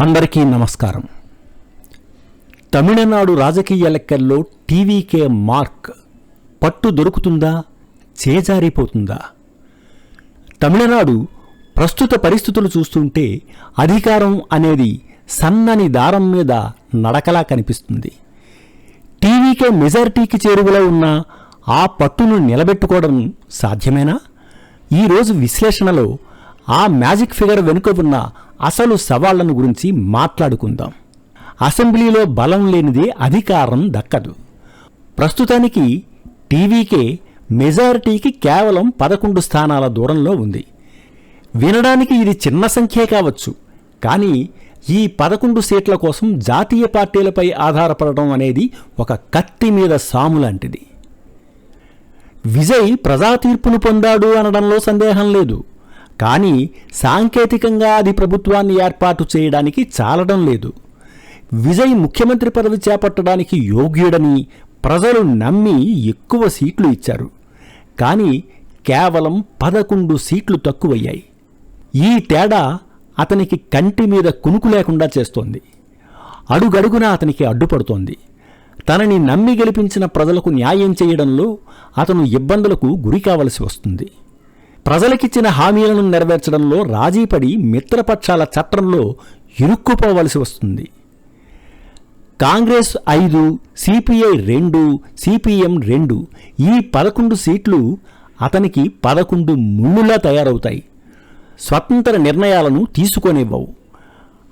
అందరికీ నమస్కారం. తమిళనాడు రాజకీయ లెక్కల్లో టీవీకే మార్క్ పట్టు దొరుకుతుందా, చేజారిపోతుందా? తమిళనాడు ప్రస్తుత పరిస్థితులు చూస్తుంటే అధికారం అనేది సన్నని దారం మీద నడకలా కనిపిస్తుంది. టీవీకే మెజారిటీకి చేరువలో ఉన్న ఆ పట్టును నిలబెట్టుకోవడం సాధ్యమేనా? ఈరోజు విశ్లేషణలో ఆ మ్యాజిక్ ఫిగర్ వెనుక ఉన్న అసలు సవాళ్లను గురించి మాట్లాడుకుందాం. అసెంబ్లీలో బలం లేనిదే అధికారం దక్కదు. ప్రస్తుతానికి టీవీకే మెజారిటీకి కేవలం 11 స్థానాల దూరంలో ఉంది. వినడానికి ఇది చిన్న సంఖ్యే కావచ్చు, కానీ ఈ 11 సీట్ల కోసం జాతీయ పార్టీలపై ఆధారపడటం అనేది ఒక కత్తి మీద సాము లాంటిది. విజయ్ ప్రజా తీర్పును పొందాడు అనడంలో సందేహం లేదు, కానీ సాంకేతికంగా అది ప్రభుత్వాన్ని ఏర్పాటు చేయడానికి చాలడం లేదు. విజయ్ ముఖ్యమంత్రి పదవి చేపట్టడానికి యోగ్యుడని ప్రజలు నమ్మి ఎక్కువ సీట్లు ఇచ్చారు, కానీ కేవలం 11 సీట్లు తక్కువయ్యాయి. ఈ తేడా అతనికి కంటి మీద కునుకు లేకుండా చేస్తోంది. అడుగడుగునా అతనికి అడ్డుపడుతోంది. తనని నమ్మి గెలిపించిన ప్రజలకు న్యాయం చేయడంలో అతను ఇబ్బందులకు గురి కావలసి వస్తుంది. ప్రజలకిచ్చిన హామీలను నెరవేర్చడంలో రాజీపడి మిత్రపక్షాల చట్రంలో ఇరుక్కుపోవలసి వస్తుంది. కాంగ్రెస్ 5, సిపిఐ 2, సిపిఎం 2 ఈ 11 సీట్లు అతనికి 11 ముళ్ళులా తయారవుతాయి. స్వతంత్ర నిర్ణయాలను తీసుకోనివ్వవు,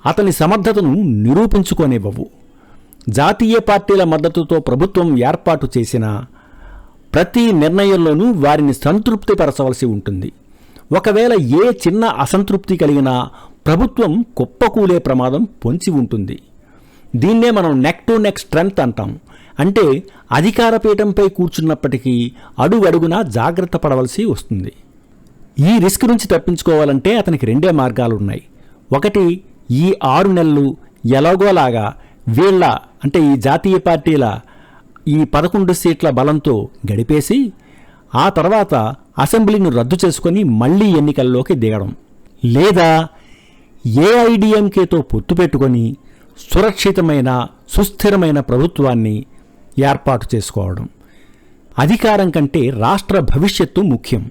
అతని సమర్థతను నిరూపించుకోనివ్వవు. జాతీయ పార్టీల మద్దతుతో ప్రభుత్వం ఏర్పాటు చేసిన ప్రతి నిర్ణయంలోనూ వారిని సంతృప్తిపరచవలసి ఉంటుంది. ఒకవేళ ఏ చిన్న అసంతృప్తి కలిగినా ప్రభుత్వం కుప్పకూలే ప్రమాదం పొంచి ఉంటుంది. దీన్నే మనం నెక్ టు నెక్ స్ట్రెంగ్త్ అంటాం. అంటే అధికార పీఠంపై కూర్చున్నప్పటికీ అడుగడుగునా జాగ్రత్త పడవలసి వస్తుంది. ఈ రిస్క్ నుంచి తప్పించుకోవాలంటే అతనికి 2 మార్గాలున్నాయి. ఒకటి, ఈ 6 నెలలు ఎలాగోలాగా వీళ్ళ అంటే ఈ జాతీయ పార్టీల ఈ 11 సీట్ల బలంతో గడిపేసి ఆ తర్వాత అసెంబ్లీని రద్దు చేసుకుని మళ్లీ ఎన్నికల్లోకి దిగడం. లేదా ఏఐడిఎంకేతో పొత్తు పెట్టుకొని సురక్షితమైన సుస్థిరమైన ప్రభుత్వాన్ని ఏర్పాటు చేసుకోవడం. అధికారం కంటే రాష్ట్ర భవిష్యత్తు ముఖ్యం.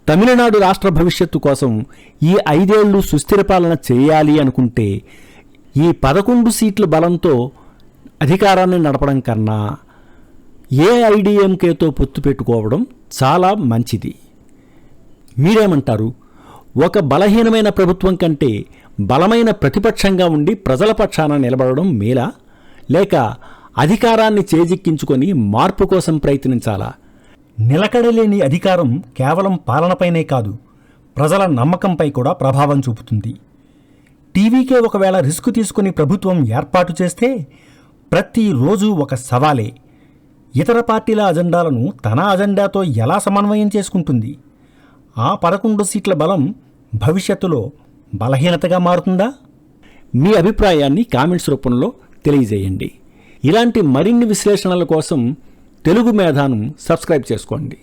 తమిళనాడు రాష్ట్ర భవిష్యత్తు కోసం ఈ 5 ఏళ్లు సుస్థిర పాలన చేయాలి అనుకుంటే ఈ 11 సీట్ల బలంతో అధికారాన్ని నడపడం కన్నా ఏఐడిఎంకేతో పొత్తు పెట్టుకోవడం చాలా మంచిది. మీరేమంటారు? ఒక బలహీనమైన ప్రభుత్వం కంటే బలమైన ప్రతిపక్షంగా ఉండి ప్రజల పక్షాన నిలబడడం మేలా, లేక అధికారాన్ని చేజిక్కించుకొని మార్పు కోసం ప్రయత్నించాలా? నిలకడలేని అధికారం కేవలం పాలనపైనే కాదు, ప్రజల నమ్మకంపై కూడా ప్రభావం చూపుతుంది. టీవీకే ఒకవేళ రిస్క్ తీసుకుని ప్రభుత్వం ఏర్పాటు చేస్తే ప్రతిరోజు ఒక సవాలే. ఇతర పార్టీల అజెండాలను తన అజెండాతో ఎలా సమన్వయం చేసుకుంటుంది? ఆ 11 సీట్ల బలం భవిష్యత్తులో బలహీనతగా మారుతుందా? మీ అభిప్రాయాన్ని కామెంట్స్ రూపంలో తెలియజేయండి. ఇలాంటి మరిన్ని విశ్లేషణల కోసం తెలుగు మేధాను సబ్స్క్రైబ్ చేసుకోండి.